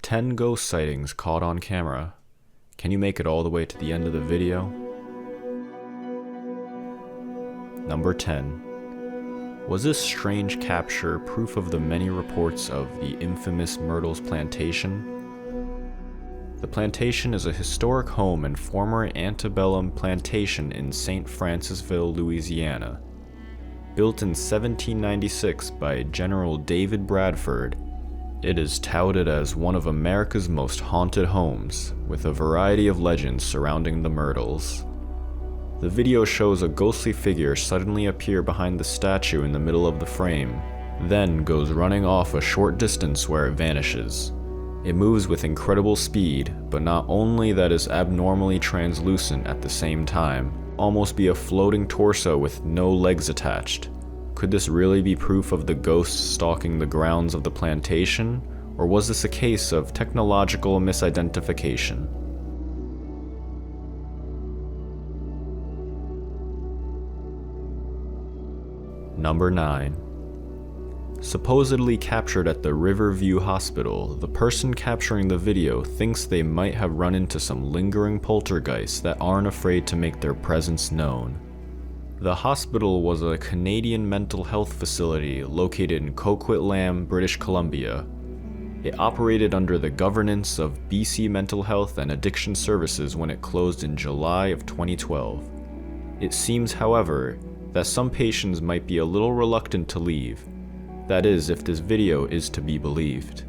10 ghost sightings caught on camera. Can you make it all the way to the end of the video? Number 10. Was this strange capture proof of the many reports of the infamous Myrtles Plantation? The plantation is a historic home and former antebellum plantation in St. Francisville, Louisiana. Built in 1796 by General David Bradford, it is touted as one of America's most haunted homes, with a variety of legends surrounding the Myrtles. The video shows a ghostly figure suddenly appear behind the statue in the middle of the frame, then goes running off a short distance where it vanishes. It moves with incredible speed, but not only that is abnormally translucent at the same time, almost be a floating torso with no legs attached. Could this really be proof of the ghosts stalking the grounds of the plantation, or was this a case of technological misidentification? Number 9. Supposedly captured at the Riverview Hospital, the person capturing the video thinks they might have run into some lingering poltergeists that aren't afraid to make their presence known. The hospital was a Canadian mental health facility located in Coquitlam, British Columbia. It operated under the governance of BC Mental Health and Addiction Services when it closed in July of 2012. It seems, however, that some patients might be a little reluctant to leave. That is, if this video is to be believed.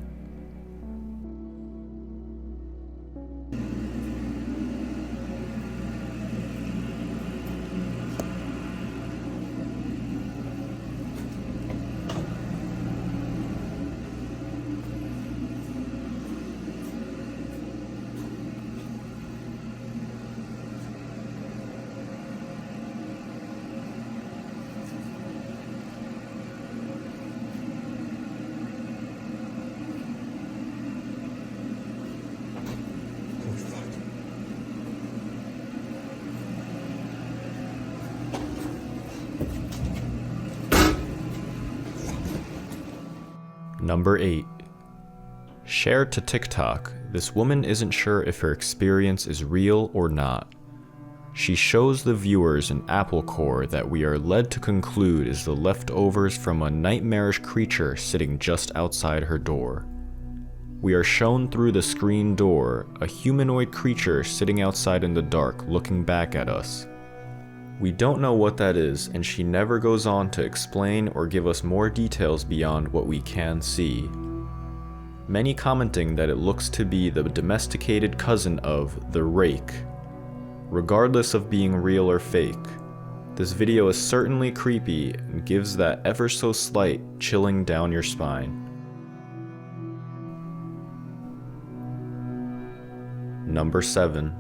Number 8. Shared to TikTok, this woman isn't sure if her experience is real or not. She shows the viewers an apple core that we are led to conclude is the leftovers from a nightmarish creature sitting just outside her door. We are shown through the screen door, a humanoid creature sitting outside in the dark looking back at us. We don't know what that is, and she never goes on to explain or give us more details beyond what we can see. Many commenting that it looks to be the domesticated cousin of the Rake. Regardless of being real or fake, this video is certainly creepy and gives that ever so slight chilling down your spine. Number 7.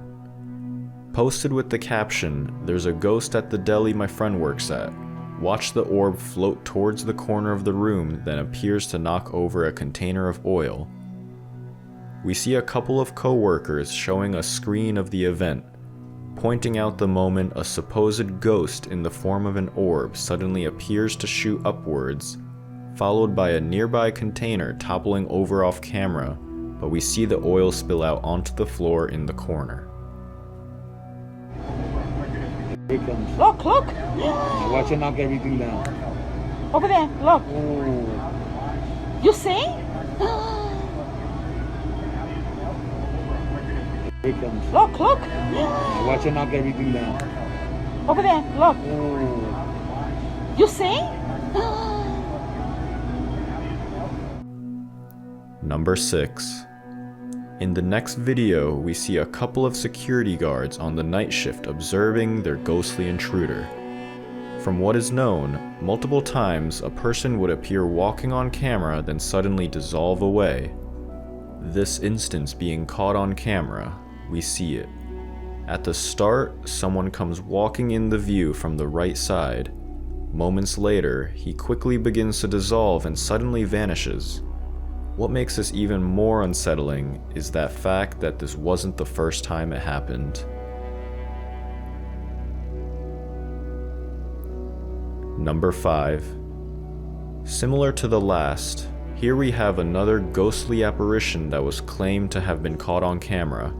Posted with the caption, "There's a ghost at the deli my friend works at. Watch the orb float towards the corner of the room, then appears to knock over a container of oil." We see a couple of co-workers showing a screen of the event, pointing out the moment a supposed ghost in the form of an orb suddenly appears to shoot upwards, followed by a nearby container toppling over off camera, but we see the oil spill out onto the floor in the corner. Here it comes. Look, look! Now watch it knock everything down. Over there, look. Oh. You see? Here it comes. Look, look! Now watch it knock everything down. Over there, look. Oh. You see? Number 6. In the next video, we see a couple of security guards on the night shift observing their ghostly intruder. From what is known, multiple times a person would appear walking on camera then suddenly dissolve away. This instance being caught on camera, we see it. At the start, someone comes walking in the view from the right side. Moments later, he quickly begins to dissolve and suddenly vanishes. What makes this even more unsettling is that fact that this wasn't the first time it happened. Number 5. Similar to the last, Here we have another ghostly apparition that was claimed to have been caught on camera.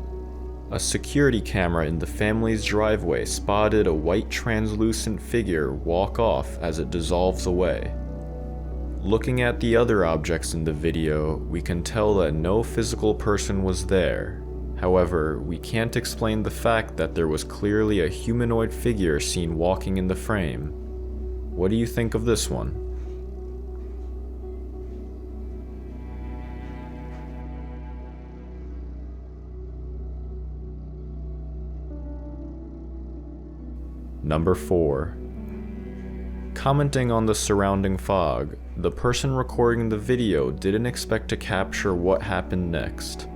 A security camera in the family's driveway spotted a white translucent figure walk off as it dissolves away. Looking at the other objects in the video, we can tell that no physical person was there. However, we can't explain the fact that there was clearly a humanoid figure seen walking in the frame. What do you think of this one? Number 4. Commenting on the surrounding fog, the person recording the video didn't expect to capture what happened next.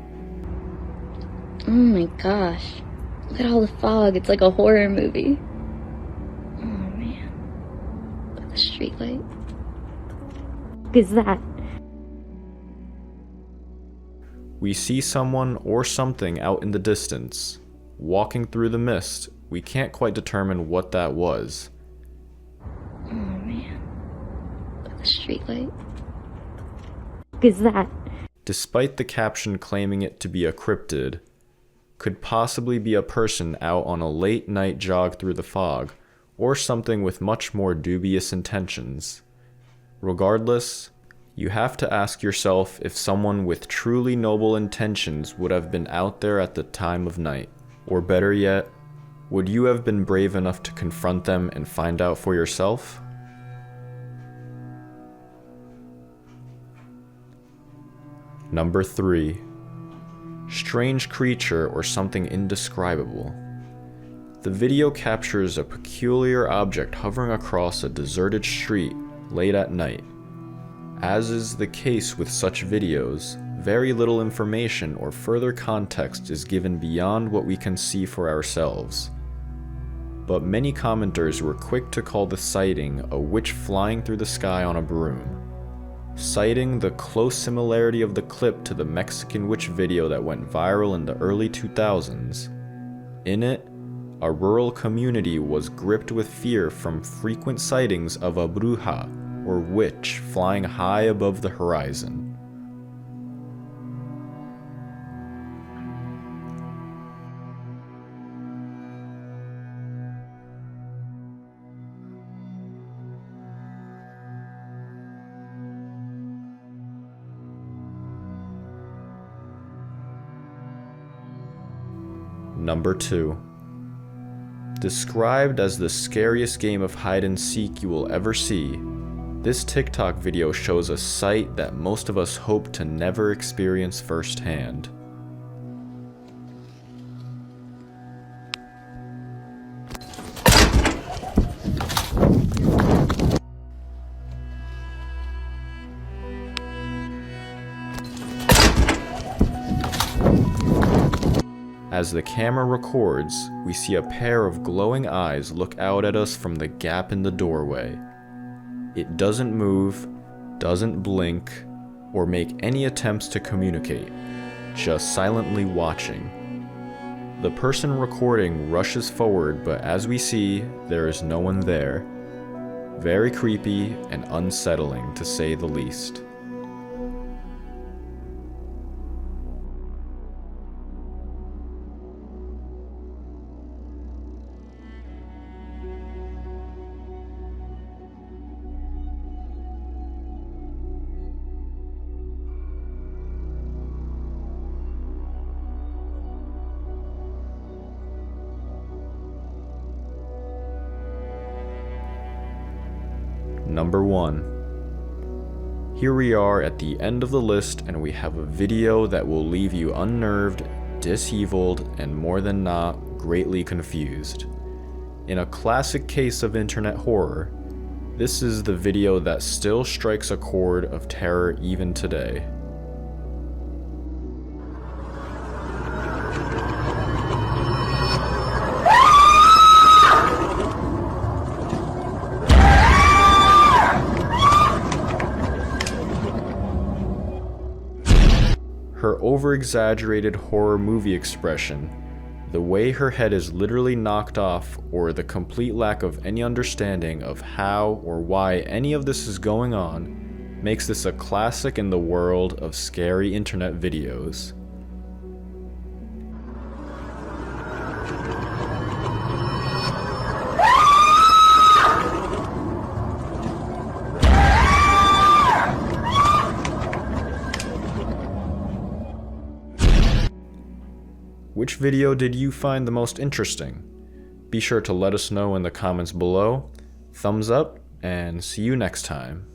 Oh my gosh. Look at all the fog. It's like a horror movie. Oh man. Look at the streetlight. What is that? We see someone or something out in the distance. Walking through the mist, we can't quite determine what that was. Oh man. Look at the streetlight. What is that? Despite the caption claiming it to be a cryptid, could possibly be a person out on a late night jog through the fog, or something with much more dubious intentions. Regardless, you have to ask yourself if someone with truly noble intentions would have been out there at the time of night. Or better yet, would you have been brave enough to confront them and find out for yourself? Number 3. Strange creature or something indescribable. The video captures a peculiar object hovering across a deserted street late at night. As is the case with such videos, very little information or further context is given beyond what we can see for ourselves. But many commenters were quick to call the sighting a witch flying through the sky on a broom, citing the close similarity of the clip to the Mexican witch video that went viral in the early 2000s. In it, a rural community was gripped with fear from frequent sightings of a bruja, or witch, flying high above the horizon. Number 2. Described as the scariest game of hide and seek you will ever see, this TikTok video shows a sight that most of us hope to never experience firsthand. As the camera records, we see a pair of glowing eyes look out at us from the gap in the doorway. It doesn't move, doesn't blink, or make any attempts to communicate, just silently watching. The person recording rushes forward, but as we see, there is no one there. Very creepy and unsettling, to say the least. Number 1. Here we are at the end of the list, and we have a video that will leave you unnerved, diseviled, and more than not, greatly confused. In a classic case of internet horror, this is the video that still strikes a chord of terror even today. Her over-exaggerated horror movie expression, the way her head is literally knocked off, or the complete lack of any understanding of how or why any of this is going on, makes this a classic in the world of scary internet videos. Which video did you find the most interesting? Be sure to let us know in the comments below. Thumbs up, and see you next time.